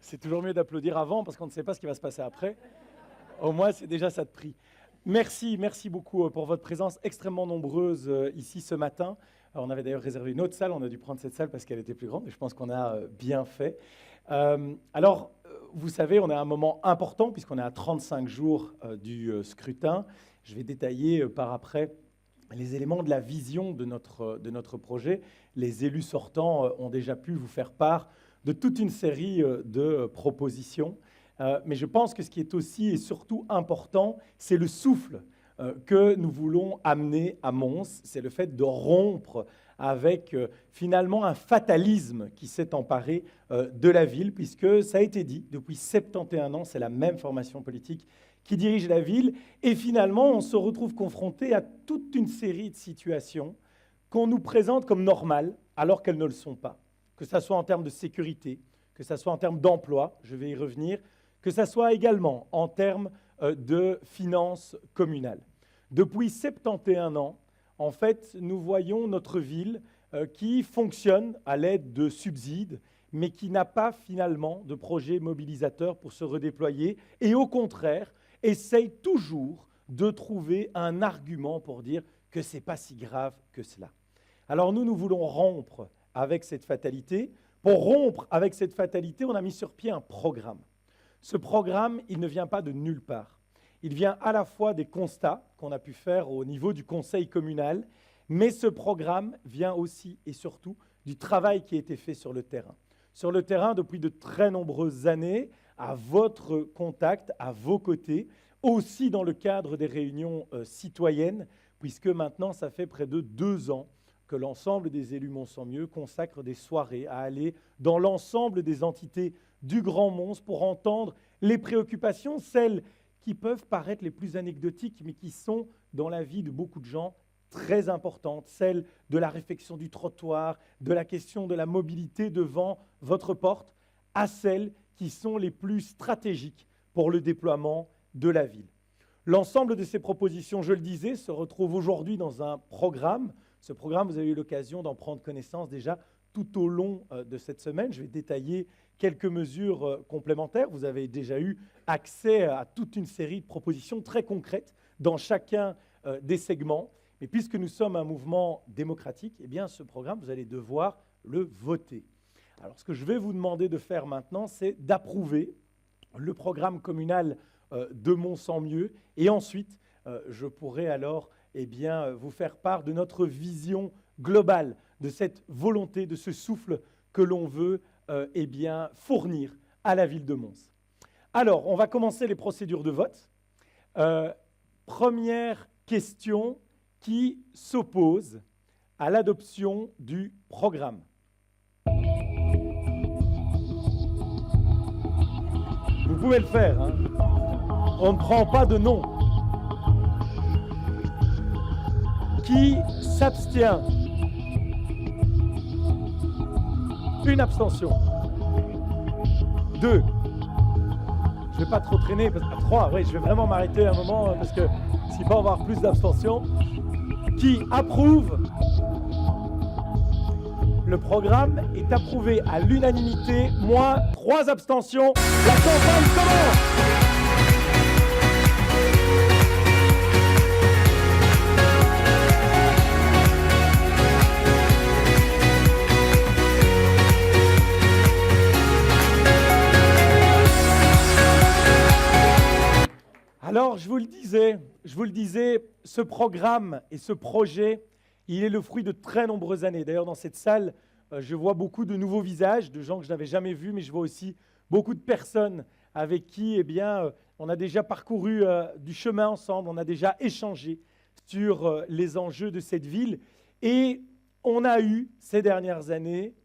C'est toujours mieux d'applaudir avant parce qu'on ne sait pas ce qui va se passer après. Au moins, c'est déjà ça de prix. Merci beaucoup pour votre présence extrêmement nombreuse ici ce matin. Alors, on avait d'ailleurs réservé une autre salle, on a dû prendre cette salle parce qu'elle était plus grande et je pense qu'on a bien fait. Vous savez, on est à un moment important puisqu'on est à 35 jours du scrutin. Je vais détailler par après les éléments de la vision de notre projet. Les élus sortants ont déjà pu vous faire part de toute une série de propositions. Mais je pense que ce qui est aussi et surtout important, c'est le souffle que nous voulons amener à Mons. C'est le fait de rompre avec finalement un fatalisme qui s'est emparé de la ville, puisque ça a été dit, depuis 71 ans, c'est la même formation politique qui dirige la ville. Et finalement, on se retrouve confronté à toute une série de situations qu'on nous présente comme normales, alors qu'elles ne le sont pas. Que ce soit en termes de sécurité, que ce soit en termes d'emploi, je vais y revenir, que ce soit également en termes de finances communales. Depuis 71 ans, en fait, nous voyons notre ville qui fonctionne à l'aide de subsides, mais qui n'a pas finalement de projet mobilisateur pour se redéployer, et au contraire, essaye toujours de trouver un argument pour dire que ce n'est pas si grave que cela. Alors nous voulons rompre avec cette fatalité. Pour rompre avec cette fatalité, on a mis sur pied un programme. Ce programme, il ne vient pas de nulle part. Il vient à la fois des constats qu'on a pu faire au niveau du conseil communal, mais ce programme vient aussi et surtout du travail qui a été fait sur le terrain. Sur le terrain, depuis de très nombreuses années, à votre contact, à vos côtés, aussi dans le cadre des réunions citoyennes, puisque maintenant, ça fait près de 2 ans que l'ensemble des élus Mons-en-Mieux consacrent des soirées à aller dans l'ensemble des entités du Grand Mons pour entendre les préoccupations, celles qui peuvent paraître les plus anecdotiques, mais qui sont dans la vie de beaucoup de gens très importantes, celles de la réfection du trottoir, de la question de la mobilité devant votre porte, à celles qui sont les plus stratégiques pour le déploiement de la ville. L'ensemble de ces propositions, je le disais, se retrouve aujourd'hui dans un programme. Ce programme, vous avez eu l'occasion d'en prendre connaissance déjà tout au long de cette semaine. Je vais détailler quelques mesures complémentaires. Vous avez déjà eu accès à toute une série de propositions très concrètes dans chacun des segments. Mais puisque nous sommes un mouvement démocratique, eh bien, ce programme, vous allez devoir le voter. Alors, ce que je vais vous demander de faire maintenant, c'est d'approuver le programme communal de Mons-en-Mieux. Et ensuite, je pourrai alors vous faire part de notre vision globale, de cette volonté, de ce souffle que l'on veut fournir à la ville de Mons. Alors, on va commencer les procédures de vote. Première question qui s'oppose à l'adoption du programme. Vous pouvez le faire, hein. On ne prend pas de nom. Qui s'abstient? Une abstention. 2. Je ne vais pas trop traîner, parce que 3, oui, je vais vraiment m'arrêter un moment, parce que s'il peut y avoir plus d'abstentions. Qui approuve? Le programme est approuvé à l'unanimité, moins 3 abstentions. La campagne commence! Alors, je vous le disais, ce programme et ce projet, il est le fruit de très nombreuses années. D'ailleurs, dans cette salle, je vois beaucoup de nouveaux visages, de gens que je n'avais jamais vus, mais je vois aussi beaucoup de personnes avec qui on a déjà parcouru du chemin ensemble, on a déjà échangé sur les enjeux de cette ville. Et on a eu, ces dernières années,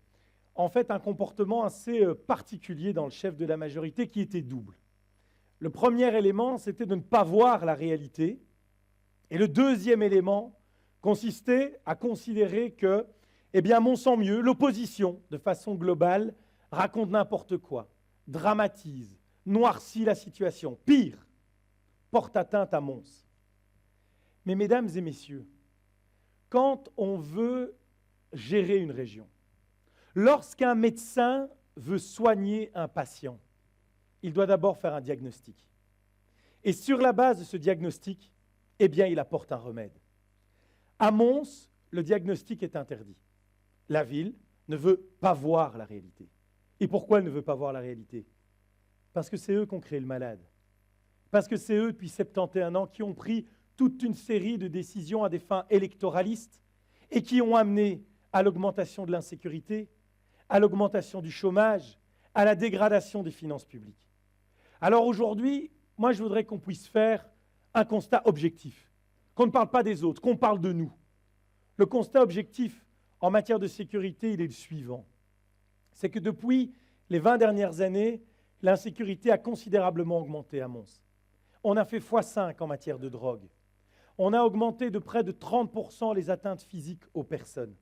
en fait, un comportement assez particulier dans le chef de la majorité qui était double. Le premier élément, c'était de ne pas voir la réalité. Et le deuxième élément consistait à considérer que, Mons-en-Mieux, l'opposition, de façon globale, raconte n'importe quoi, dramatise, noircit la situation. Pire, porte atteinte à Mons. Mais mesdames et messieurs, quand on veut gérer une région, lorsqu'un médecin veut soigner un patient, il doit d'abord faire un diagnostic. Et sur la base de ce diagnostic, eh bien, il apporte un remède. À Mons, le diagnostic est interdit. La ville ne veut pas voir la réalité. Et pourquoi elle ne veut pas voir la réalité? Parce que c'est eux qui ont créé le malade. Parce que c'est eux, depuis 71 ans, qui ont pris toute une série de décisions à des fins électoralistes et qui ont amené à l'augmentation de l'insécurité, à l'augmentation du chômage, à la dégradation des finances publiques. Alors aujourd'hui, moi je voudrais qu'on puisse faire un constat objectif, qu'on ne parle pas des autres, qu'on parle de nous. Le constat objectif en matière de sécurité, il est le suivant. C'est que depuis les 20 dernières années, l'insécurité a considérablement augmenté à Mons. On a fait x5 en matière de drogue. On a augmenté de près de 30% les atteintes physiques aux personnes.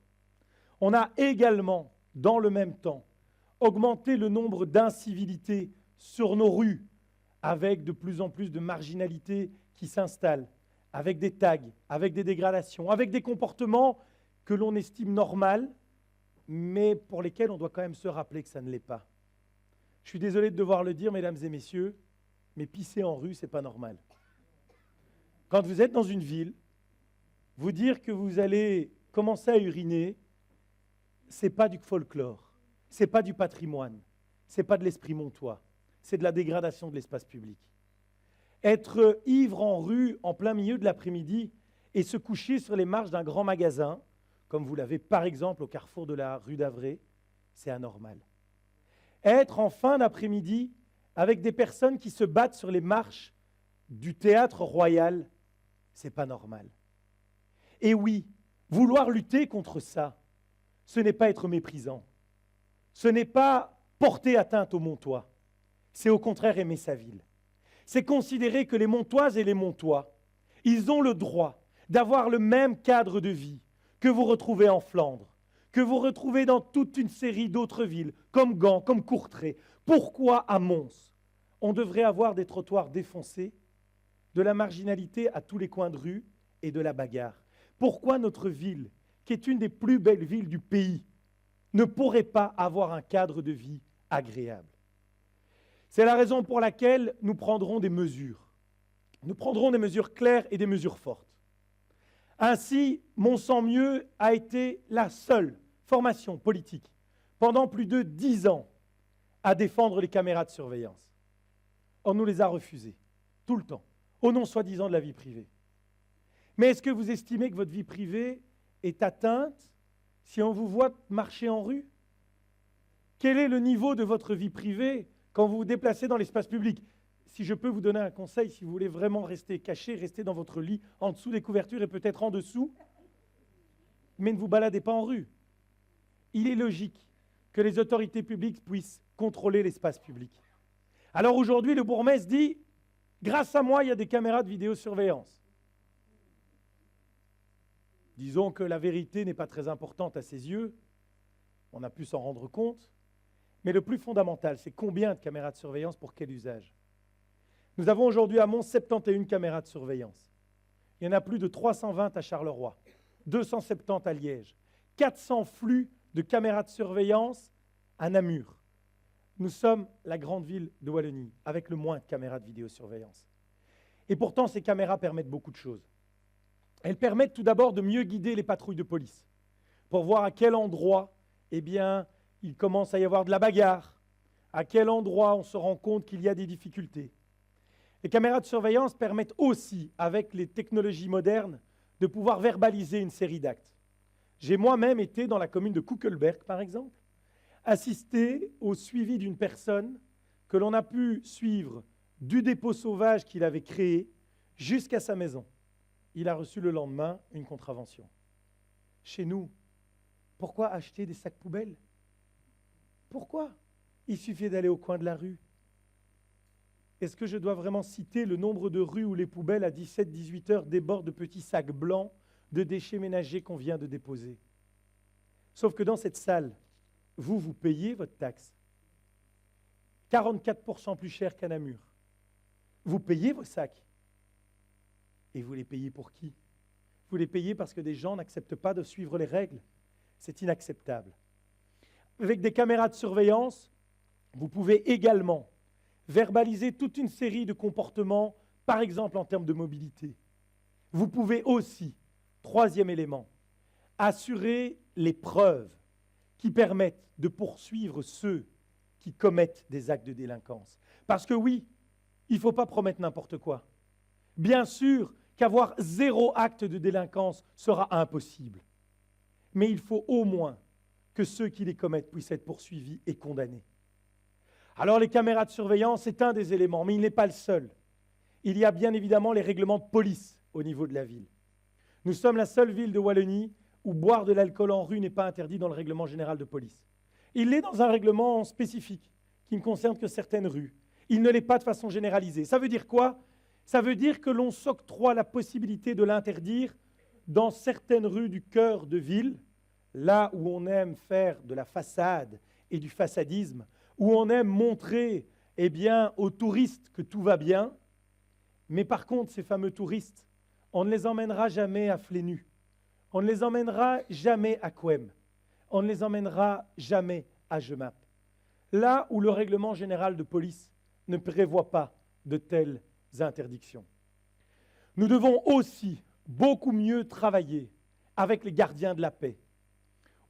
On a également, dans le même temps, augmenté le nombre d'incivilités sur nos rues, avec de plus en plus de marginalité qui s'installe, avec des tags, avec des dégradations, avec des comportements que l'on estime normaux, mais pour lesquels on doit quand même se rappeler que ça ne l'est pas. Je suis désolé de devoir le dire, mesdames et messieurs, mais pisser en rue, ce n'est pas normal. Quand vous êtes dans une ville, vous dire que vous allez commencer à uriner, ce n'est pas du folklore, ce n'est pas du patrimoine, ce n'est pas de l'esprit montois, c'est de la dégradation de l'espace public. Être ivre en rue en plein milieu de l'après-midi et se coucher sur les marches d'un grand magasin, comme vous l'avez par exemple au carrefour de la rue d'Avray, c'est anormal. Être en fin d'après-midi avec des personnes qui se battent sur les marches du théâtre royal, c'est pas normal. Et oui, vouloir lutter contre ça, ce n'est pas être méprisant. Ce n'est pas porter atteinte aux Montois. C'est au contraire aimer sa ville. C'est considérer que les Montoises et les Montois, ils ont le droit d'avoir le même cadre de vie que vous retrouvez en Flandre, que vous retrouvez dans toute une série d'autres villes, comme Gand, comme Courtrai. Pourquoi à Mons, on devrait avoir des trottoirs défoncés, de la marginalité à tous les coins de rue et de la bagarre? Pourquoi notre ville, qui est une des plus belles villes du pays, ne pourrait pas avoir un cadre de vie agréable? C'est la raison pour laquelle nous prendrons des mesures. Nous prendrons des mesures claires et des mesures fortes. Ainsi, Mon Sang Mieux a été la seule formation politique pendant plus de 10 ans à défendre les caméras de surveillance. On nous les a refusées, tout le temps, au nom soi-disant de la vie privée. Mais est-ce que vous estimez que votre vie privée est atteinte si on vous voit marcher en rue? Quel est le niveau de votre vie privée quand vous vous déplacez dans l'espace public? Si je peux vous donner un conseil, si vous voulez vraiment rester caché, restez dans votre lit, en dessous des couvertures et peut-être en dessous, mais ne vous baladez pas en rue. Il est logique que les autorités publiques puissent contrôler l'espace public. Alors aujourd'hui, le bourgmestre dit, grâce à moi, il y a des caméras de vidéosurveillance. Disons que la vérité n'est pas très importante à ses yeux, on a pu s'en rendre compte, mais le plus fondamental, c'est combien de caméras de surveillance pour quel usage? Nous avons aujourd'hui à Mons 71 caméras de surveillance. Il y en a plus de 320 à Charleroi, 270 à Liège, 400 flux de caméras de surveillance à Namur. Nous sommes la grande ville de Wallonie, avec le moins de caméras de vidéosurveillance. Et pourtant, ces caméras permettent beaucoup de choses. Elles permettent tout d'abord de mieux guider les patrouilles de police, pour voir à quel endroit, eh bien, il commence à y avoir de la bagarre, à quel endroit on se rend compte qu'il y a des difficultés. Les caméras de surveillance permettent aussi, avec les technologies modernes, de pouvoir verbaliser une série d'actes. J'ai moi-même été dans la commune de Kuckelberg, par exemple, assisté au suivi d'une personne que l'on a pu suivre du dépôt sauvage qu'il avait créé jusqu'à sa maison. Il a reçu le lendemain une contravention. Chez nous, pourquoi acheter des sacs poubelles? Pourquoi? Il suffit d'aller au coin de la rue. Est-ce que je dois vraiment citer le nombre de rues où les poubelles à 17-18 heures débordent de petits sacs blancs de déchets ménagers qu'on vient de déposer? Sauf que dans cette salle, vous payez votre taxe. 44% plus cher qu'à Namur. Vous payez vos sacs. Et vous les payez pour qui? Vous les payez parce que des gens n'acceptent pas de suivre les règles. C'est inacceptable. Avec des caméras de surveillance, vous pouvez également verbaliser toute une série de comportements, par exemple en termes de mobilité. Vous pouvez aussi, troisième élément, assurer les preuves qui permettent de poursuivre ceux qui commettent des actes de délinquance. Parce que oui, il ne faut pas promettre n'importe quoi. Bien sûr qu'avoir 0 acte de délinquance sera impossible. Mais il faut au moins que ceux qui les commettent puissent être poursuivis et condamnés. Alors les caméras de surveillance, c'est un des éléments, mais il n'est pas le seul. Il y a bien évidemment les règlements de police au niveau de la ville. Nous sommes la seule ville de Wallonie où boire de l'alcool en rue n'est pas interdit dans le règlement général de police. Il l'est dans un règlement spécifique qui ne concerne que certaines rues. Il ne l'est pas de façon généralisée. Ça veut dire quoi? Ça veut dire que l'on s'octroie la possibilité de l'interdire dans certaines rues du cœur de ville, là où on aime faire de la façade et du façadisme, où on aime montrer aux touristes que tout va bien. Mais par contre, ces fameux touristes, on ne les emmènera jamais à Flénu, on ne les emmènera jamais à Couem, on ne les emmènera jamais à Jemappes. Là où le règlement général de police ne prévoit pas de telles interdictions. Nous devons aussi beaucoup mieux travailler avec les gardiens de la paix.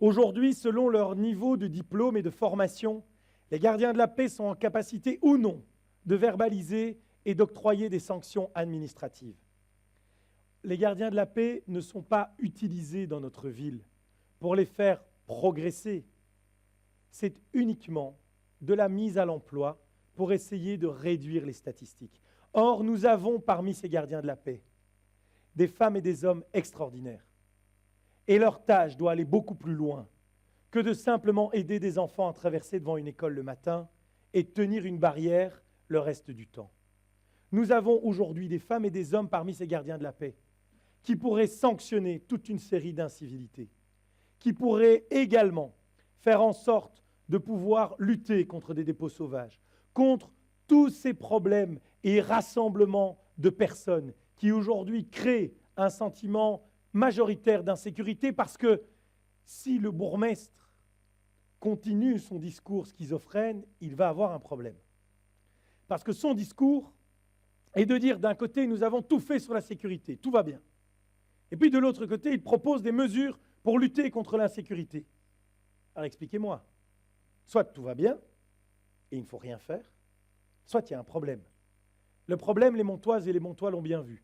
Aujourd'hui, selon leur niveau de diplôme et de formation, les gardiens de la paix sont en capacité ou non de verbaliser et d'octroyer des sanctions administratives. Les gardiens de la paix ne sont pas utilisés dans notre ville pour les faire progresser. C'est uniquement de la mise à l'emploi pour essayer de réduire les statistiques. Or, nous avons parmi ces gardiens de la paix des femmes et des hommes extraordinaires. Et leur tâche doit aller beaucoup plus loin que de simplement aider des enfants à traverser devant une école le matin et tenir une barrière le reste du temps. Nous avons aujourd'hui des femmes et des hommes parmi ces gardiens de la paix qui pourraient sanctionner toute une série d'incivilités, qui pourraient également faire en sorte de pouvoir lutter contre des dépôts sauvages, contre tous ces problèmes et rassemblements de personnes qui aujourd'hui créent un sentiment majoritaire d'insécurité parce que si le bourgmestre continue son discours schizophrène, il va avoir un problème. Parce que son discours est de dire d'un côté, nous avons tout fait sur la sécurité, tout va bien. Et puis de l'autre côté, il propose des mesures pour lutter contre l'insécurité. Alors expliquez-moi, soit tout va bien et il ne faut rien faire, soit il y a un problème. Le problème, les Montoises et les Montois l'ont bien vu.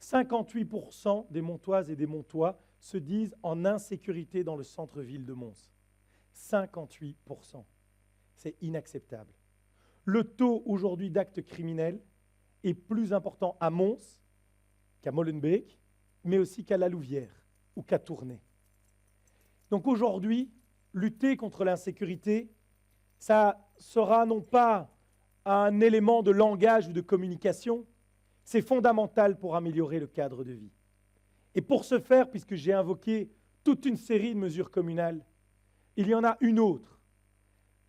58% des Montoises et des Montois se disent en insécurité dans le centre-ville de Mons. 58%. C'est inacceptable. Le taux aujourd'hui d'actes criminels est plus important à Mons qu'à Molenbeek, mais aussi qu'à La Louvière ou qu'à Tournai. Donc aujourd'hui, lutter contre l'insécurité, ça sera non pas un élément de langage ou de communication, c'est fondamental pour améliorer le cadre de vie. Et pour ce faire, puisque j'ai invoqué toute une série de mesures communales, il y en a une autre.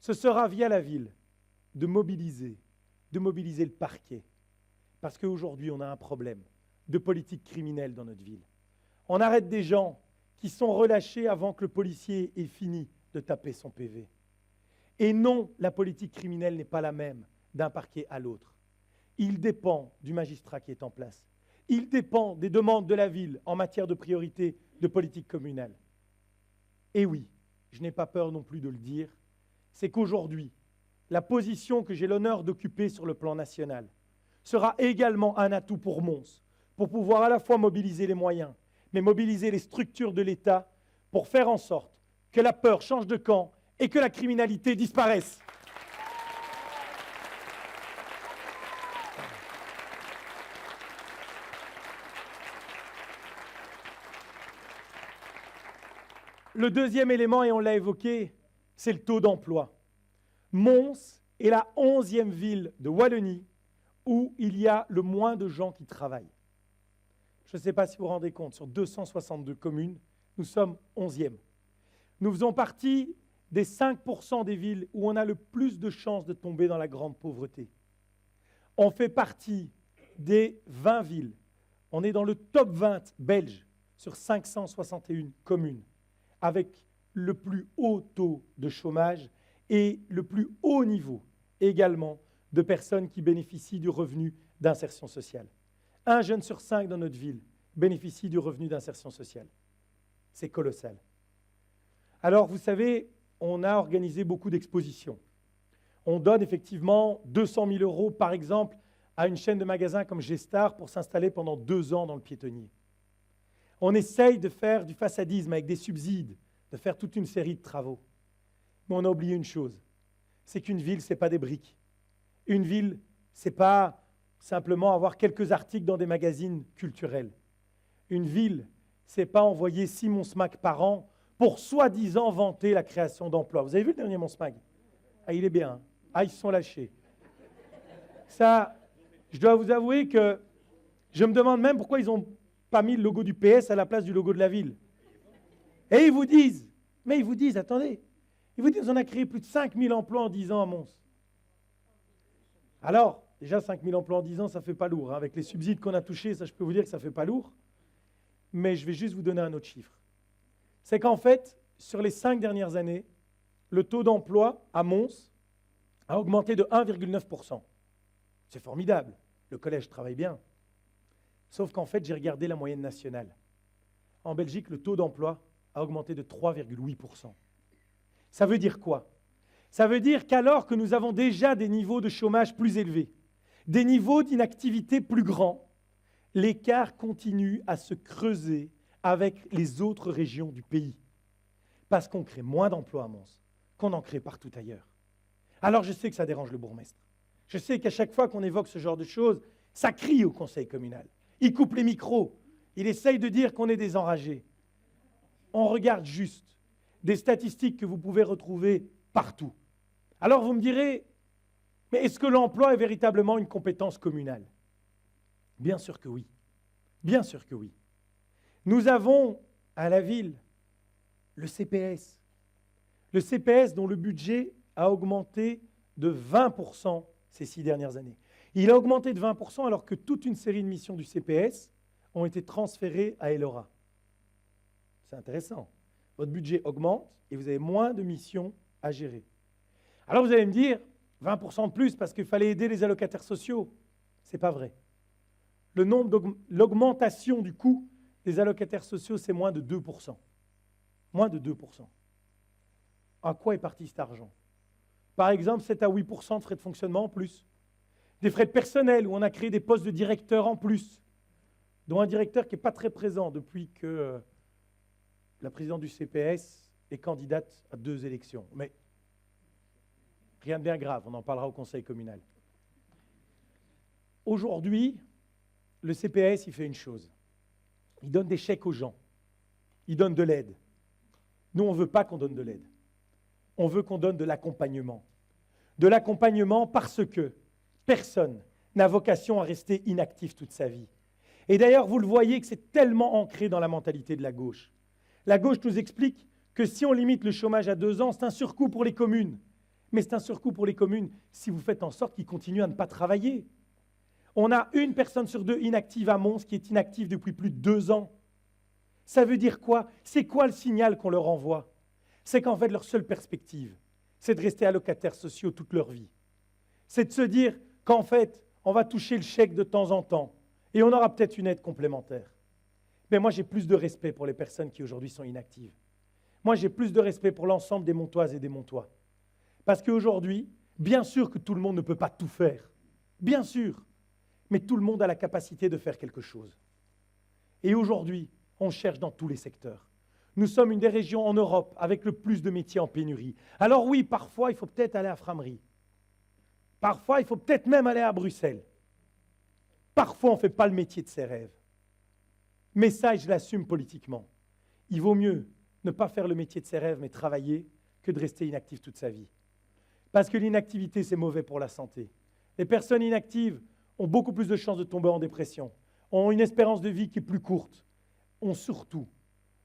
Ce sera via la ville de mobiliser le parquet. Parce qu'aujourd'hui, on a un problème de politique criminelle dans notre ville. On arrête des gens qui sont relâchés avant que le policier ait fini de taper son PV. Et non, la politique criminelle n'est pas la même d'un parquet à l'autre. Il dépend du magistrat qui est en place. Il dépend des demandes de la ville en matière de priorité de politique communale. Et oui, je n'ai pas peur non plus de le dire, c'est qu'aujourd'hui, la position que j'ai l'honneur d'occuper sur le plan national sera également un atout pour Mons, pour pouvoir à la fois mobiliser les moyens, mais mobiliser les structures de l'État pour faire en sorte que la peur change de camp et que la criminalité disparaisse. Le deuxième élément, et on l'a évoqué, c'est le taux d'emploi. Mons est la 11e ville de Wallonie où il y a le moins de gens qui travaillent. Je ne sais pas si vous vous rendez compte, sur 262 communes, nous sommes 11e. Nous faisons partie des 5% des villes où on a le plus de chances de tomber dans la grande pauvreté. On fait partie des 20 villes. On est dans le top 20 belge sur 561 communes, avec le plus haut taux de chômage et le plus haut niveau également de personnes qui bénéficient du revenu d'insertion sociale. 1 jeune sur 5 dans notre ville bénéficie du revenu d'insertion sociale. C'est colossal. Alors, vous savez, on a organisé beaucoup d'expositions. On donne effectivement 200 000 € par exemple à une chaîne de magasins comme Gestar pour s'installer pendant 2 ans dans le piétonnier. On essaye de faire du façadisme avec des subsides, de faire toute une série de travaux. Mais on a oublié une chose, c'est qu'une ville, ce n'est pas des briques. Une ville, ce n'est pas simplement avoir quelques articles dans des magazines culturels. Une ville, ce n'est pas envoyer 6 Monsmag par an pour soi-disant vanter la création d'emplois. Vous avez vu le dernier Monsmag? Ah, il est bien. Hein? Ah, ils se sont lâchés. Ça, je dois vous avouer que je me demande même pourquoi ils n'ont pas mis le logo du PS à la place du logo de la ville. Et ils vous disent, attendez, ils vous disent on a créé plus de 5 000 emplois en 10 ans à Mons. Alors, déjà 5 000 emplois en 10 ans, ça ne fait pas lourd. Hein. Avec les subsides qu'on a touchés, ça je peux vous dire que ça ne fait pas lourd. Mais je vais juste vous donner un autre chiffre. C'est qu'en fait, sur les 5 dernières années, le taux d'emploi à Mons a augmenté de 1,9%. C'est formidable. Le collège travaille bien. Sauf qu'en fait, j'ai regardé la moyenne nationale. En Belgique, le taux d'emploi a augmenté de 3,8%. Ça veut dire quoi? Ça veut dire qu'alors que nous avons déjà des niveaux de chômage plus élevés, des niveaux d'inactivité plus grands, l'écart continue à se creuser avec les autres régions du pays. Parce qu'on crée moins d'emplois à Mons qu'on en crée partout ailleurs. Alors je sais que ça dérange le bourgmestre. Je sais qu'à chaque fois qu'on évoque ce genre de choses, ça crie au conseil communal. Il coupe les micros. Il essaye de dire qu'on est des enragés. On regarde juste des statistiques que vous pouvez retrouver partout. Alors vous me direz, mais est-ce que l'emploi est véritablement une compétence communale? Bien sûr que oui. Bien sûr que oui. Nous avons à la ville le CPS. Le CPS dont le budget a augmenté de 20% ces 6 dernières années. Il a augmenté de 20% alors que toute une série de missions du CPS ont été transférées à Elora. C'est intéressant. Votre budget augmente et vous avez moins de missions à gérer. Alors vous allez me dire, 20% de plus parce qu'il fallait aider les allocataires sociaux. Ce n'est pas vrai. L'augmentation du coût des allocataires sociaux, c'est moins de 2%. Moins de 2%. À quoi est parti cet argent? Par exemple, 7 à 8% de frais de fonctionnement en plus. Des frais de personnel où on a créé des postes de directeurs en plus, dont un directeur qui n'est pas très présent depuis que la présidente du CPS est candidate à 2 élections. Mais rien de bien grave, on en parlera au conseil communal. Aujourd'hui, le CPS, il fait une chose. Il donne des chèques aux gens. Il donne de l'aide. Nous, on ne veut pas qu'on donne de l'aide. On veut qu'on donne de l'accompagnement. De l'accompagnement parce que personne n'a vocation à rester inactif toute sa vie. Et d'ailleurs, vous le voyez que c'est tellement ancré dans la mentalité de la gauche. La gauche nous explique que si on limite le chômage à 2 ans, c'est un surcoût pour les communes. Mais c'est un surcoût pour les communes si vous faites en sorte qu'ils continuent à ne pas travailler. On a 1 personne sur 2 inactive à Mons qui est inactive depuis plus de 2 ans. Ça veut dire quoi? C'est quoi le signal qu'on leur envoie? C'est qu'en fait, leur seule perspective, c'est de rester allocataires sociaux toute leur vie. C'est de se dire qu'en fait, on va toucher le chèque de temps en temps et on aura peut-être une aide complémentaire. Mais moi, j'ai plus de respect pour les personnes qui aujourd'hui sont inactives. Moi, j'ai plus de respect pour l'ensemble des Montoises et des Montois. Parce qu'aujourd'hui, bien sûr que tout le monde ne peut pas tout faire. Bien sûr. Mais tout le monde a la capacité de faire quelque chose. Et aujourd'hui, on cherche dans tous les secteurs. Nous sommes une des régions en Europe avec le plus de métiers en pénurie. Alors oui, parfois, il faut peut-être aller à Frameries. Parfois, il faut peut-être même aller à Bruxelles. Parfois, on ne fait pas le métier de ses rêves. Mais ça, je l'assume politiquement. Il vaut mieux ne pas faire le métier de ses rêves, mais travailler, que de rester inactif toute sa vie. Parce que l'inactivité, c'est mauvais pour la santé. Les personnes inactives ont beaucoup plus de chances de tomber en dépression, ont une espérance de vie qui est plus courte, ont surtout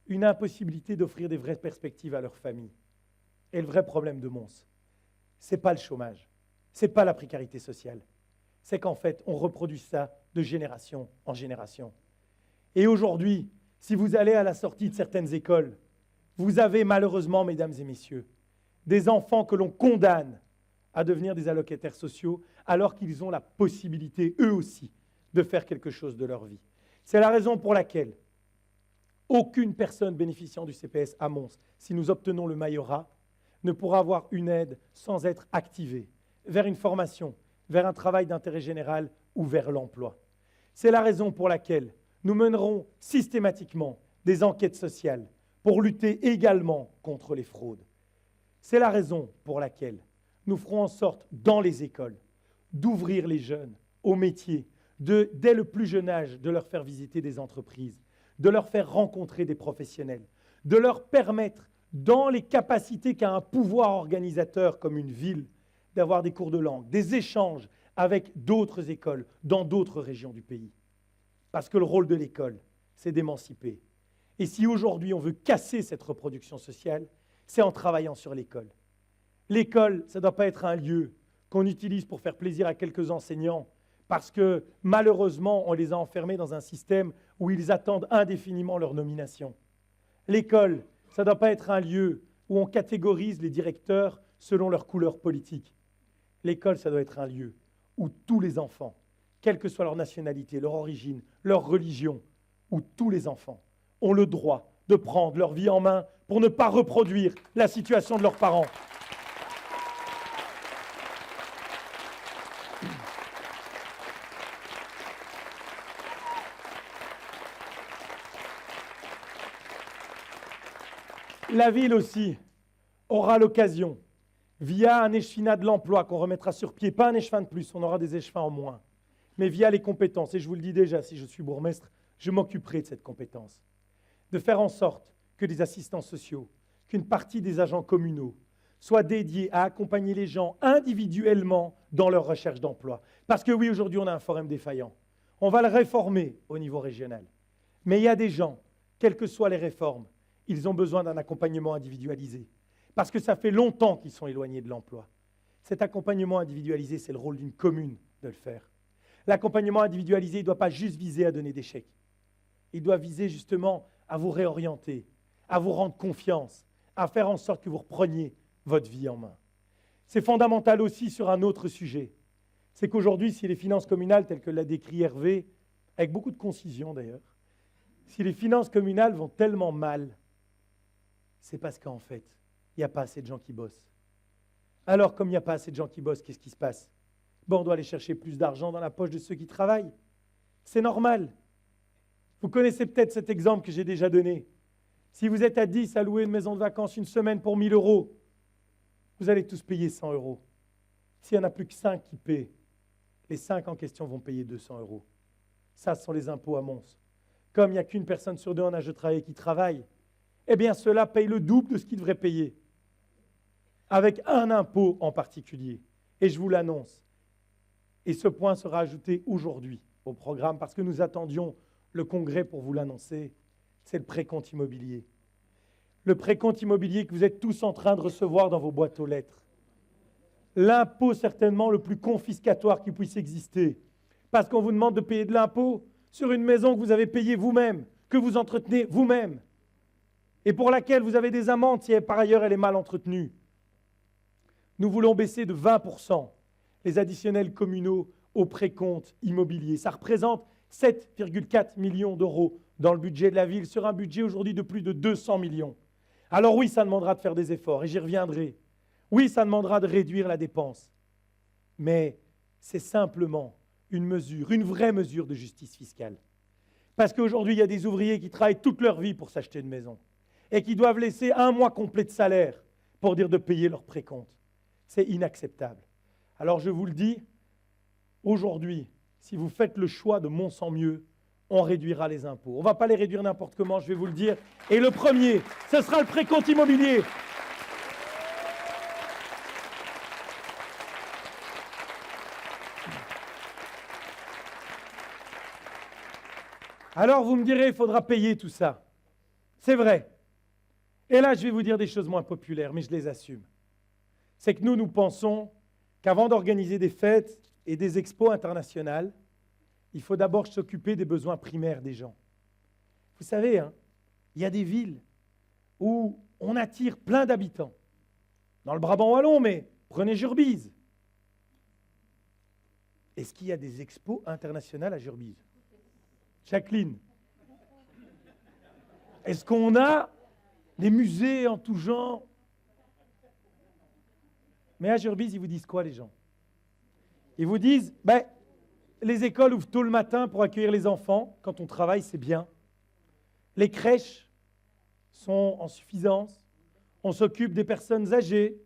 une impossibilité d'offrir des vraies perspectives à leur famille. Et le vrai problème de Mons, ce n'est pas le chômage, ce n'est pas la précarité sociale, c'est qu'en fait, on reproduit ça de génération en génération. Et aujourd'hui, si vous allez à la sortie de certaines écoles, vous avez malheureusement, mesdames et messieurs, des enfants que l'on condamne à devenir des allocataires sociaux alors qu'ils ont la possibilité, eux aussi, de faire quelque chose de leur vie. C'est la raison pour laquelle aucune personne bénéficiant du CPS à Mons, si nous obtenons le majorat, ne pourra avoir une aide sans être activée vers une formation, vers un travail d'intérêt général ou vers l'emploi. C'est la raison pour laquelle nous mènerons systématiquement des enquêtes sociales pour lutter également contre les fraudes. C'est la raison pour laquelle nous ferons en sorte, dans les écoles, d'ouvrir les jeunes aux métiers, dès le plus jeune âge, de leur faire visiter des entreprises, de leur faire rencontrer des professionnels, de leur permettre, dans les capacités qu'a un pouvoir organisateur comme une ville, d'avoir des cours de langue, des échanges avec d'autres écoles dans d'autres régions du pays. Parce que le rôle de l'école, c'est d'émanciper. Et si aujourd'hui on veut casser cette reproduction sociale, c'est en travaillant sur l'école. L'école, ça ne doit pas être un lieu qu'on utilise pour faire plaisir à quelques enseignants, parce que malheureusement, on les a enfermés dans un système où ils attendent indéfiniment leur nomination. L'école, ça ne doit pas être un lieu où on catégorise les directeurs selon leur couleur politique. L'école, ça doit être un lieu où tous les enfants, quelle que soit leur nationalité, leur origine, leur religion, où tous les enfants ont le droit de prendre leur vie en main pour ne pas reproduire la situation de leurs parents. La ville aussi aura l'occasion, via un échevinat de l'emploi qu'on remettra sur pied, pas un échevin de plus, on aura des échevins en moins, mais via les compétences, et je vous le dis déjà, si je suis bourgmestre, je m'occuperai de cette compétence, de faire en sorte que des assistants sociaux, qu'une partie des agents communaux soient dédiés à accompagner les gens individuellement dans leur recherche d'emploi. Parce que oui, aujourd'hui, on a un forum défaillant. On va le réformer au niveau régional. Mais il y a des gens, quelles que soient les réformes, ils ont besoin d'un accompagnement individualisé. Parce que ça fait longtemps qu'ils sont éloignés de l'emploi. Cet accompagnement individualisé, c'est le rôle d'une commune de le faire. L'accompagnement individualisé ne doit pas juste viser à donner des chèques. Il doit viser justement à vous réorienter, à vous rendre confiance, à faire en sorte que vous repreniez votre vie en main. C'est fondamental aussi sur un autre sujet. C'est qu'aujourd'hui, si les finances communales, telles que l'a décrit Hervé, avec beaucoup de concision d'ailleurs, si les finances communales vont tellement mal, c'est parce qu'en fait, il n'y a pas assez de gens qui bossent. Alors, comme il n'y a pas assez de gens qui bossent, qu'est-ce qui se passe? Bon, on doit aller chercher plus d'argent dans la poche de ceux qui travaillent. C'est normal. Vous connaissez peut-être cet exemple que j'ai déjà donné. Si vous êtes à 10 à louer une maison de vacances une semaine pour 1 000 €, vous allez tous payer 100 €. S'il n'y en a plus que 5 qui paient, les 5 en question vont payer 200 €. Ça, ce sont les impôts à Mons. Comme il n'y a qu'une personne sur 2 en âge de travailler qui travaille, eh bien, ceux-là payent le double de ce qu'ils devraient payer, avec un impôt en particulier. Et je vous l'annonce. Et ce point sera ajouté aujourd'hui au programme, parce que nous attendions le congrès pour vous l'annoncer, c'est le précompte immobilier. Le précompte immobilier que vous êtes tous en train de recevoir dans vos boîtes aux lettres. L'impôt certainement le plus confiscatoire qui puisse exister, parce qu'on vous demande de payer de l'impôt sur une maison que vous avez payée vous-même, que vous entretenez vous-même, et pour laquelle vous avez des amendes si par ailleurs elle est mal entretenue. Nous voulons baisser de 20% les additionnels communaux au précompte immobilier. Ça représente 7,4 millions d'euros dans le budget de la ville, sur un budget aujourd'hui de plus de 200 millions. Alors oui, ça demandera de faire des efforts, et j'y reviendrai. Oui, ça demandera de réduire la dépense. Mais c'est simplement une mesure, une vraie mesure de justice fiscale. Parce qu'aujourd'hui, il y a des ouvriers qui travaillent toute leur vie pour s'acheter une maison et qui doivent laisser 1 mois complet de salaire pour dire de payer leur précompte. C'est inacceptable. Alors je vous le dis, aujourd'hui, si vous faites le choix de Mons en mieux, on réduira les impôts. On ne va pas les réduire n'importe comment, je vais vous le dire. Et le premier, ce sera le précompte immobilier. Alors vous me direz, il faudra payer tout ça. C'est vrai. Et là, je vais vous dire des choses moins populaires, mais je les assume. C'est que nous pensons qu'avant d'organiser des fêtes et des expos internationales, il faut d'abord s'occuper des besoins primaires des gens. Vous savez, hein, il y a des villes où on attire plein d'habitants. Dans le Brabant wallon, mais prenez Jurbise, Est-ce qu'il y a des expos internationales à Jurbise? Jacqueline, est-ce qu'on a des musées en tout genre? Mais à Jurbise, ils vous disent quoi, les gens? Ils vous disent, ben, les écoles ouvrent tôt le matin pour accueillir les enfants. Quand on travaille, c'est bien. Les crèches sont en suffisance. On s'occupe des personnes âgées.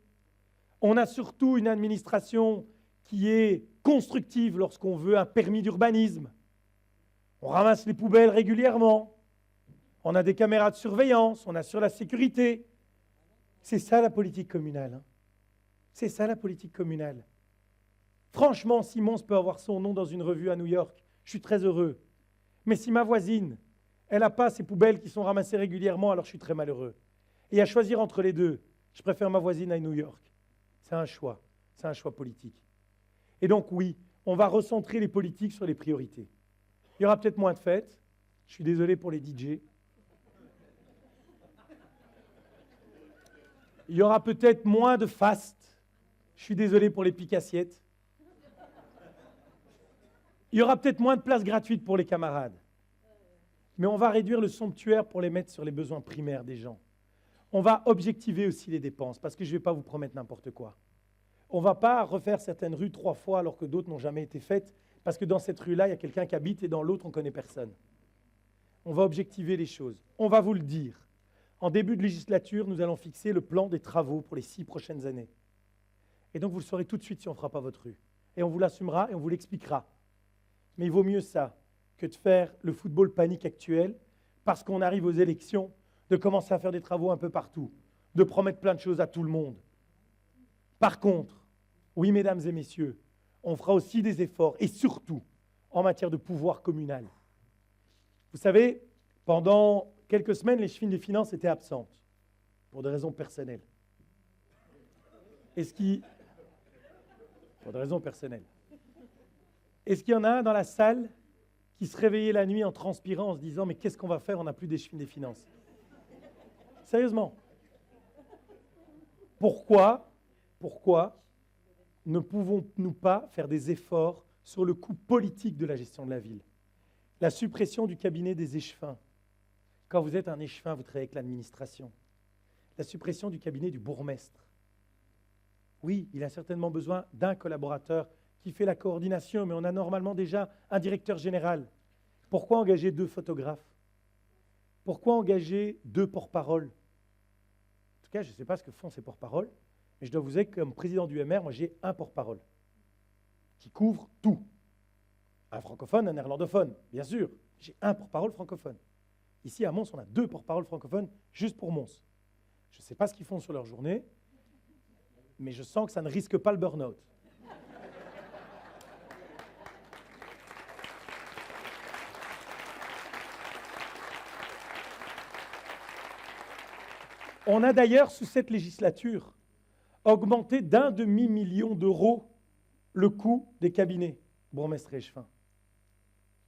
On a surtout une administration qui est constructive lorsqu'on veut un permis d'urbanisme. On ramasse les poubelles régulièrement. On a des caméras de surveillance. On assure la sécurité. C'est ça la politique communale. Hein. C'est ça la politique communale. Franchement, si Mons peut avoir son nom dans une revue à New York, je suis très heureux. Mais si ma voisine, elle n'a pas ses poubelles qui sont ramassées régulièrement, alors je suis très malheureux. Et à choisir entre les deux, je préfère ma voisine à New York. C'est un choix politique. Et donc oui, on va recentrer les politiques sur les priorités. Il y aura peut-être moins de fêtes, je suis désolé pour les DJ. Il y aura peut-être moins de fast, je suis désolé pour les piques-assiettes. Il y aura peut-être moins de places gratuites pour les camarades. Mais on va réduire le somptuaire pour les mettre sur les besoins primaires des gens. On va objectiver aussi les dépenses, parce que je ne vais pas vous promettre n'importe quoi. On ne va pas refaire certaines rues 3 fois alors que d'autres n'ont jamais été faites, parce que dans cette rue-là, il y a quelqu'un qui habite et dans l'autre, on ne connaît personne. On va objectiver les choses. On va vous le dire. En début de législature, nous allons fixer le plan des travaux pour les 6 prochaines années. Et donc, vous le saurez tout de suite si on ne fera pas votre rue. Et on vous l'assumera et on vous l'expliquera. Mais il vaut mieux ça que de faire le football panique actuel, parce qu'on arrive aux élections, de commencer à faire des travaux un peu partout, de promettre plein de choses à tout le monde. Par contre, oui, mesdames et messieurs, on fera aussi des efforts, et surtout en matière de pouvoir communal. Vous savez, pendant quelques semaines, les chefines des finances étaient absentes, pour des raisons personnelles. Pour des raisons personnelles. Est-ce qu'il y en a un dans la salle qui se réveillait la nuit en transpirant, en se disant « Mais qu'est-ce qu'on va faire? On n'a plus des chefines des finances. » Sérieusement. Pourquoi ne pouvons-nous pas faire des efforts sur le coût politique de la gestion de la ville? La suppression du cabinet des échevins. Quand vous êtes un échevin, vous travaillez avec l'administration. La suppression du cabinet du bourgmestre. Oui, il a certainement besoin d'un collaborateur qui fait la coordination, mais on a normalement déjà un directeur général. Pourquoi engager 2 photographes? Pourquoi engager 2 porte-paroles? En tout cas, je ne sais pas ce que font ces porte-paroles, mais je dois vous dire que comme président du MR, moi j'ai un porte-parole qui couvre tout. Un francophone, un néerlandophone, bien sûr. J'ai un porte-parole francophone. Ici, à Mons, on a 2 porte-paroles francophones juste pour Mons. Je ne sais pas ce qu'ils font sur leur journée, mais je sens que ça ne risque pas le burn-out. On a d'ailleurs, sous cette législature, augmenté d'1 demi-million d'euros le coût des cabinets bourgmestre et échevin.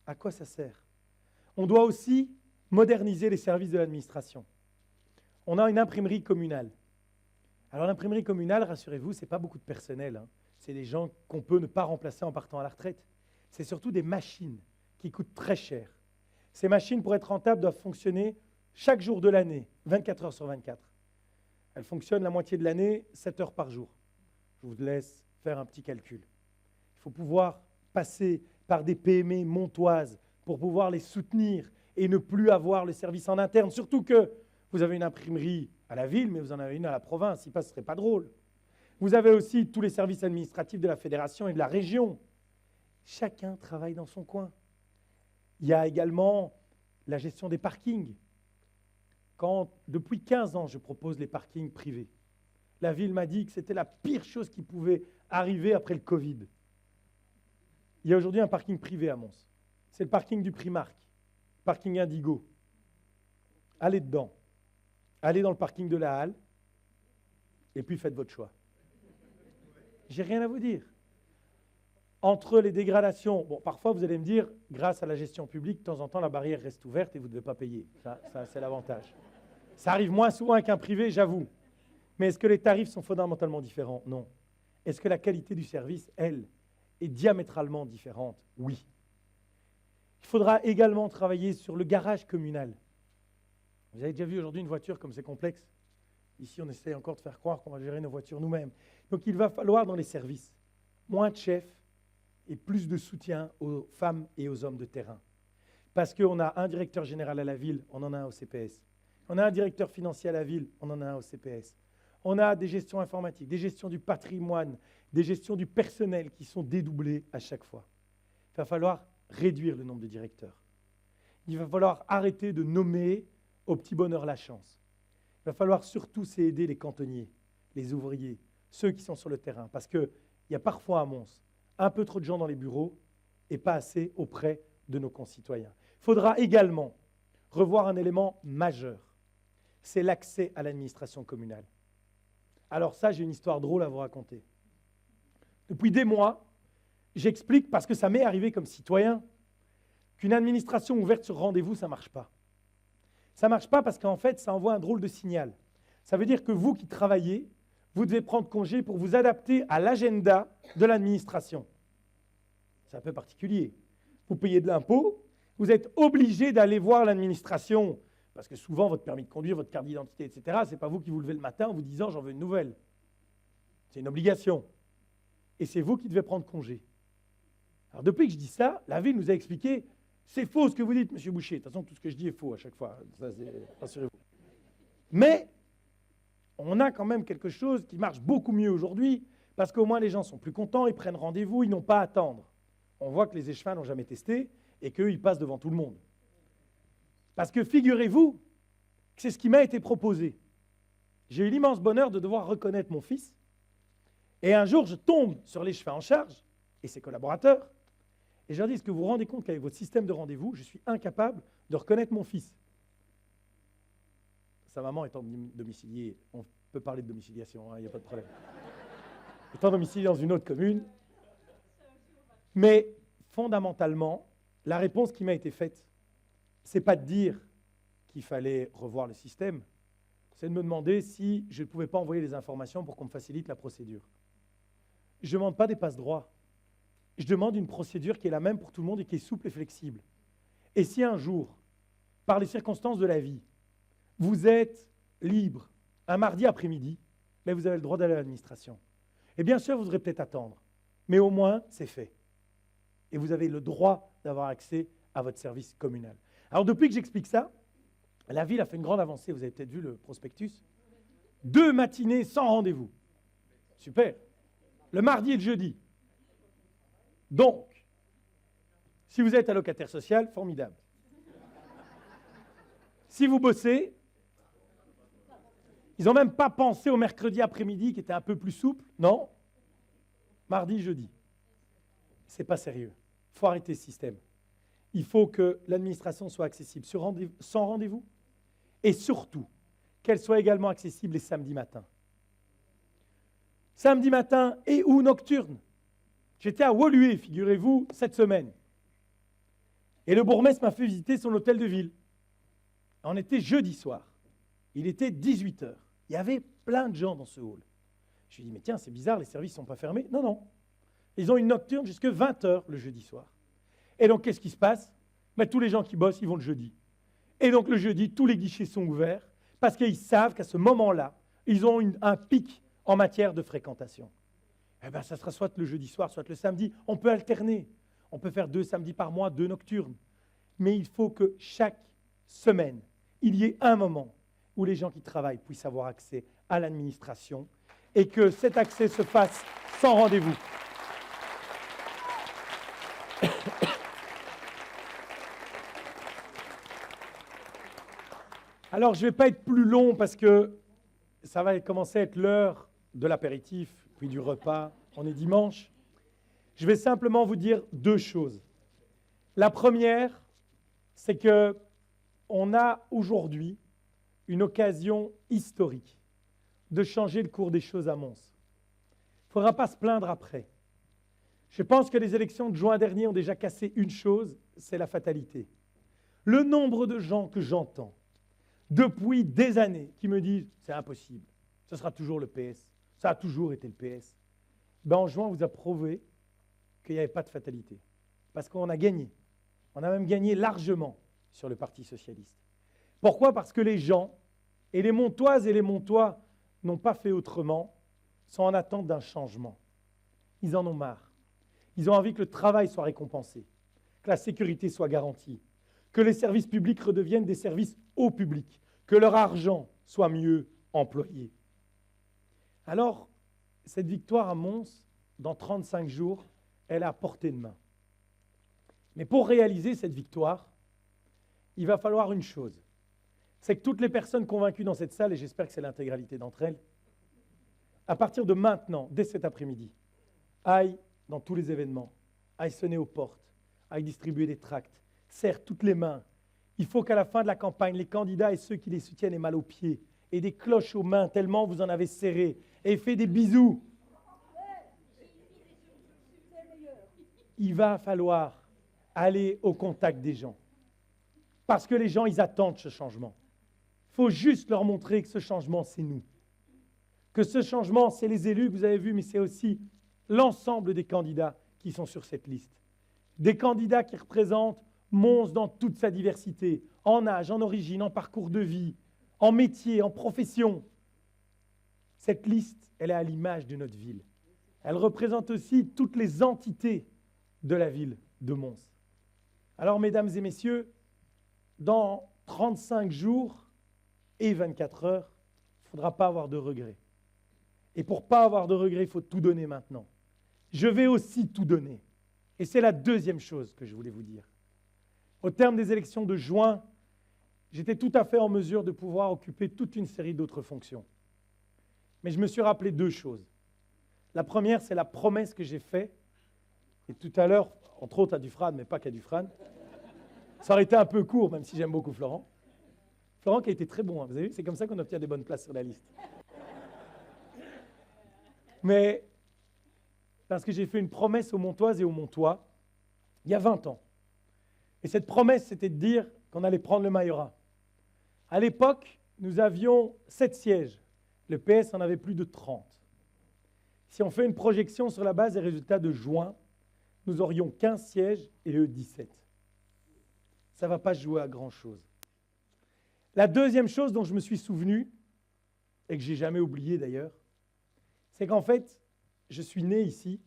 À quoi ça sert? On doit aussi moderniser les services de l'administration. On a une imprimerie communale. Alors l'imprimerie communale, rassurez-vous, ce n'est pas beaucoup de personnel. Hein. C'est des gens qu'on peut ne pas remplacer en partant à la retraite. C'est surtout des machines qui coûtent très cher. Ces machines, pour être rentables, doivent fonctionner chaque jour de l'année, 24 heures sur 24. Elles fonctionnent la moitié de l'année, 7 heures par jour. Je vous laisse faire un petit calcul. Il faut pouvoir passer par des PME montoises pour pouvoir les soutenir et ne plus avoir le service en interne. Surtout que vous avez une imprimerie à la ville, mais vous en avez une à la province. Si pas, ce ne serait pas drôle. Vous avez aussi tous les services administratifs de la fédération et de la région. Chacun travaille dans son coin. Il y a également la gestion des parkings. Depuis 15 ans, je propose les parkings privés. La ville m'a dit que c'était la pire chose qui pouvait arriver après le Covid. Il y a aujourd'hui un parking privé à Mons. C'est le parking du Primark, parking Indigo. Allez dedans. Allez dans le parking de la Halle et puis faites votre choix. J'ai rien à vous dire. Entre les dégradations, bon, parfois vous allez me dire, grâce à la gestion publique, de temps en temps la barrière reste ouverte et vous ne devez pas payer. Ça c'est l'avantage. Ça arrive moins souvent qu'un privé, j'avoue. Mais est-ce que les tarifs sont fondamentalement différents? Non. Est-ce que la qualité du service, elle, est diamétralement différente, oui. Il faudra également travailler sur le garage communal. Vous avez déjà vu aujourd'hui une voiture comme c'est complexe? Ici, on essaie encore de faire croire qu'on va gérer nos voitures nous-mêmes. Donc, il va falloir dans les services moins de chefs et plus de soutien aux femmes et aux hommes de terrain. Parce qu'on a un directeur général à la ville, on en a un au CPS. On a un directeur financier à la ville, on en a un au CPS. On a des gestions informatiques, des gestions du patrimoine, des gestions du personnel qui sont dédoublées à chaque fois. Il va falloir réduire le nombre de directeurs. Il va falloir arrêter de nommer au petit bonheur la chance. Il va falloir surtout aider les cantonniers, les ouvriers, ceux qui sont sur le terrain. Parce qu'il y a parfois à Mons un peu trop de gens dans les bureaux et pas assez auprès de nos concitoyens. Il faudra également revoir un élément majeur, c'est l'accès à l'administration communale. Alors ça, j'ai une histoire drôle à vous raconter. Depuis des mois, j'explique, parce que ça m'est arrivé comme citoyen, qu'une administration ouverte sur rendez-vous, ça ne marche pas. Ça ne marche pas parce qu'en fait, ça envoie un drôle de signal. Ça veut dire que vous qui travaillez, vous devez prendre congé pour vous adapter à l'agenda de l'administration. C'est un peu particulier. Vous payez de l'impôt, vous êtes obligé d'aller voir l'administration, parce que souvent, votre permis de conduire, votre carte d'identité, etc., ce n'est pas vous qui vous levez le matin en vous disant « j'en veux une nouvelle ». C'est une obligation. Et c'est vous qui devez prendre congé. Alors depuis que je dis ça, la ville nous a expliqué « c'est faux ce que vous dites, M. Boucher ». De toute façon, tout ce que je dis est faux à chaque fois, rassurez-vous. Mais on a quand même quelque chose qui marche beaucoup mieux aujourd'hui, parce qu'au moins les gens sont plus contents, ils prennent rendez-vous, ils n'ont pas à attendre. On voit que les échevins n'ont jamais testé et qu'eux, ils passent devant tout le monde. Parce que figurez-vous que c'est ce qui m'a été proposé. J'ai eu l'immense bonheur de devoir reconnaître mon fils. Et un jour, je tombe sur l'échevin en charge et ses collaborateurs. Et je leur dis, est-ce que vous vous rendez compte qu'avec votre système de rendez-vous, je suis incapable de reconnaître mon fils? Sa maman étant domiciliée, on peut parler de domiciliation, il n'y a pas de problème. Étant domiciliée dans une autre commune. Mais fondamentalement, la réponse qui m'a été faite, ce n'est pas de dire qu'il fallait revoir le système, c'est de me demander si je ne pouvais pas envoyer les informations pour qu'on me facilite la procédure. Je ne demande pas des passe-droits. Je demande une procédure qui est la même pour tout le monde et qui est souple et flexible. Et si un jour, par les circonstances de la vie, vous êtes libre un mardi après-midi, mais vous avez le droit d'aller à l'administration. Et bien sûr, vous devrez peut-être attendre, mais au moins, c'est fait. Et vous avez le droit d'avoir accès à votre service communal. Alors, depuis que j'explique ça, la ville a fait une grande avancée. Vous avez peut-être vu le prospectus. 2 matinées sans rendez-vous. Super. Le mardi et le jeudi. Donc, si vous êtes allocataire social, formidable. Si vous bossez, ils n'ont même pas pensé au mercredi après-midi qui était un peu plus souple. Non. Mardi, jeudi. Ce n'est pas sérieux. Il faut arrêter ce système. Il faut que l'administration soit accessible sans rendez-vous et surtout qu'elle soit également accessible les samedis matins. Samedi matin et ou nocturne. J'étais à Woluwe, figurez-vous, cette semaine. Et le bourgmestre m'a fait visiter son hôtel de ville. On était jeudi soir. Il était 18h. Il y avait plein de gens dans ce hall. Je lui ai dit, mais tiens, c'est bizarre, les services ne sont pas fermés. Non, non. Ils ont une nocturne jusqu'à 20h le jeudi soir. Et donc, qu'est-ce qui se passe? Tous les gens qui bossent, ils vont le jeudi. Et donc, le jeudi, tous les guichets sont ouverts parce qu'ils savent qu'à ce moment-là, ils ont un pic en matière de fréquentation. Eh bien, ça sera soit le jeudi soir, soit le samedi. On peut alterner. On peut faire 2 samedis par mois, 2 nocturnes. Mais il faut que chaque semaine, il y ait un moment où les gens qui travaillent puissent avoir accès à l'administration et que cet accès se fasse sans rendez-vous. Alors, je ne vais pas être plus long parce que ça va commencer à être l'heure de l'apéritif, puis du repas. On est dimanche. Je vais simplement vous dire 2 choses. La première, c'est qu'on a aujourd'hui une occasion historique de changer le cours des choses à Mons. Il ne faudra pas se plaindre après. Je pense que les élections de juin dernier ont déjà cassé une chose, c'est la fatalité. Le nombre de gens que j'entends depuis des années qui me disent « c'est impossible, ce sera toujours le PS, ça a toujours été le PS ». En juin, vous a prouvé qu'il n'y avait pas de fatalité. Parce qu'on a gagné. On a même gagné largement sur le Parti socialiste. Pourquoi? Parce que les gens, et les Montoises et les Montois n'ont pas fait autrement, sont en attente d'un changement. Ils en ont marre. Ils ont envie que le travail soit récompensé, que la sécurité soit garantie, que les services publics redeviennent des services au public, que leur argent soit mieux employé. Alors, cette victoire à Mons, dans 35 jours, elle est à portée de main. Mais pour réaliser cette victoire, il va falloir une chose. C'est que toutes les personnes convaincues dans cette salle, et j'espère que c'est l'intégralité d'entre elles, à partir de maintenant, dès cet après-midi, aillent dans tous les événements, aillent sonner aux portes, aillent distribuer des tracts, serrent toutes les mains. Il faut qu'à la fin de la campagne, les candidats et ceux qui les soutiennent aient mal aux pieds et des cloches aux mains tellement vous en avez serré et fait des bisous. Il va falloir aller au contact des gens. Parce que les gens, ils attendent ce changement. Il faut juste leur montrer que ce changement, c'est nous. Que ce changement, c'est les élus que vous avez vus, mais c'est aussi l'ensemble des candidats qui sont sur cette liste. Des candidats qui représentent Mons dans toute sa diversité, en âge, en origine, en parcours de vie, en métier, en profession. Cette liste, elle est à l'image de notre ville. Elle représente aussi toutes les entités de la ville de Mons. Alors, mesdames et messieurs, dans 35 jours et 24 heures, il ne faudra pas avoir de regrets. Et pour ne pas avoir de regrets, il faut tout donner maintenant. Je vais aussi tout donner. Et c'est la deuxième chose que je voulais vous dire. Au terme des élections de juin, j'étais tout à fait en mesure de pouvoir occuper toute une série d'autres fonctions. Mais je me suis rappelé deux choses. La première, c'est la promesse que j'ai faite. Et tout à l'heure, entre autres à Dufresne, mais pas qu'à Dufresne. Ça aurait été un peu court, même si j'aime beaucoup Florent. Florent qui a été très bon, hein, vous avez vu, c'est comme ça qu'on obtient des bonnes places sur la liste. Mais parce que j'ai fait une promesse aux Montoises et aux Montois, il y a 20 ans. Et cette promesse, c'était de dire qu'on allait prendre le Mayorat. À l'époque, nous avions 7 sièges. Le PS en avait plus de 30. Si on fait une projection sur la base des résultats de juin, nous aurions 15 sièges et eux 17. Ça ne va pas jouer à grand-chose. La deuxième chose dont je me suis souvenu, et que je n'ai jamais oublié d'ailleurs, c'est qu'en fait, je suis né ici,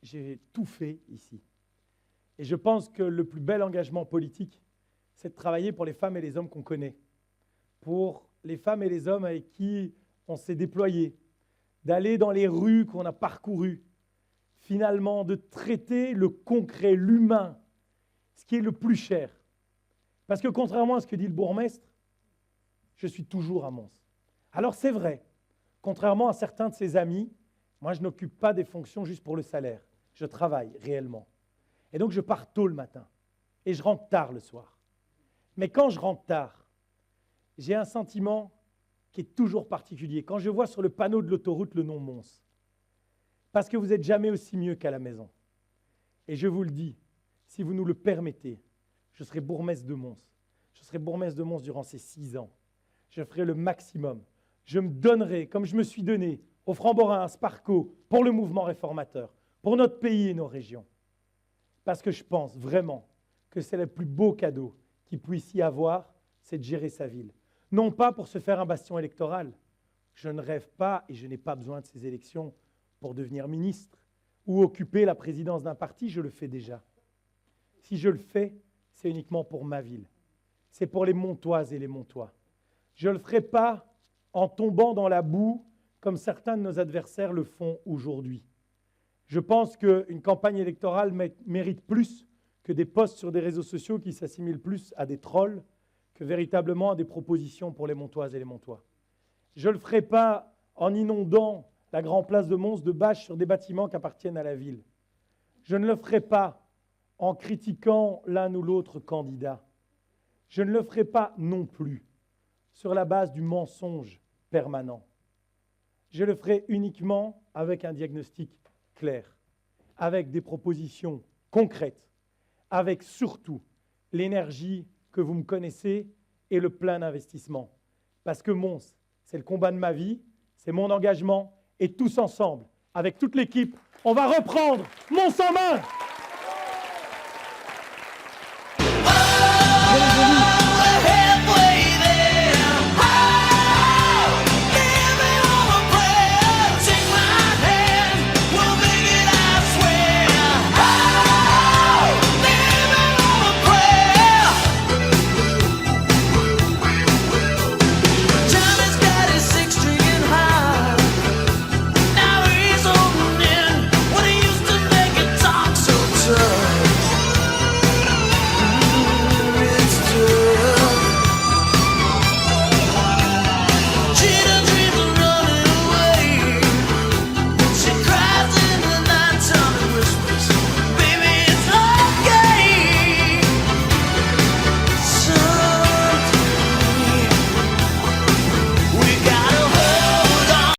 j'ai tout fait ici. Et je pense que le plus bel engagement politique, c'est de travailler pour les femmes et les hommes qu'on connaît, pour les femmes et les hommes avec qui on s'est déployé, d'aller dans les rues qu'on a parcourues, finalement de traiter le concret, l'humain, ce qui est le plus cher. Parce que contrairement à ce que dit le bourgmestre, je suis toujours à Mons. Alors c'est vrai, contrairement à certains de ses amis, moi je n'occupe pas des fonctions juste pour le salaire, je travaille réellement. Et donc je pars tôt le matin et je rentre tard le soir. Mais quand je rentre tard, j'ai un sentiment qui est toujours particulier. Quand je vois sur le panneau de l'autoroute le nom Mons, parce que vous n'êtes jamais aussi mieux qu'à la maison. Et je vous le dis, si vous nous le permettez, je serai bourgmestre de Mons. Je serai bourgmestre de Mons durant ces 6 ans. Je ferai le maximum. Je me donnerai, comme je me suis donné, aux Francs-Borins, à Sparco, pour le mouvement réformateur, pour notre pays et nos régions. Parce que je pense vraiment que c'est le plus beau cadeau qu'il puisse y avoir, c'est de gérer sa ville. Non pas pour se faire un bastion électoral. Je ne rêve pas et je n'ai pas besoin de ces élections pour devenir ministre ou occuper la présidence d'un parti, je le fais déjà. Si je le fais, c'est uniquement pour ma ville. C'est pour les Montoises et les Montois. Je ne le ferai pas en tombant dans la boue comme certains de nos adversaires le font aujourd'hui. Je pense qu'une campagne électorale mérite plus que des posts sur des réseaux sociaux qui s'assimilent plus à des trolls que véritablement à des propositions pour les Montoises et les Montois. Je ne le ferai pas en inondant la grande place de Mons de bâches sur des bâtiments qui appartiennent à la ville. Je ne le ferai pas en critiquant l'un ou l'autre candidat. Je ne le ferai pas non plus sur la base du mensonge permanent. Je le ferai uniquement avec un diagnostic clair, avec des propositions concrètes, avec surtout l'énergie que vous me connaissez et le plein d'investissement. Parce que Mons, c'est le combat de ma vie, c'est mon engagement, et tous ensemble, avec toute l'équipe, on va reprendre Mont-Saint-Main.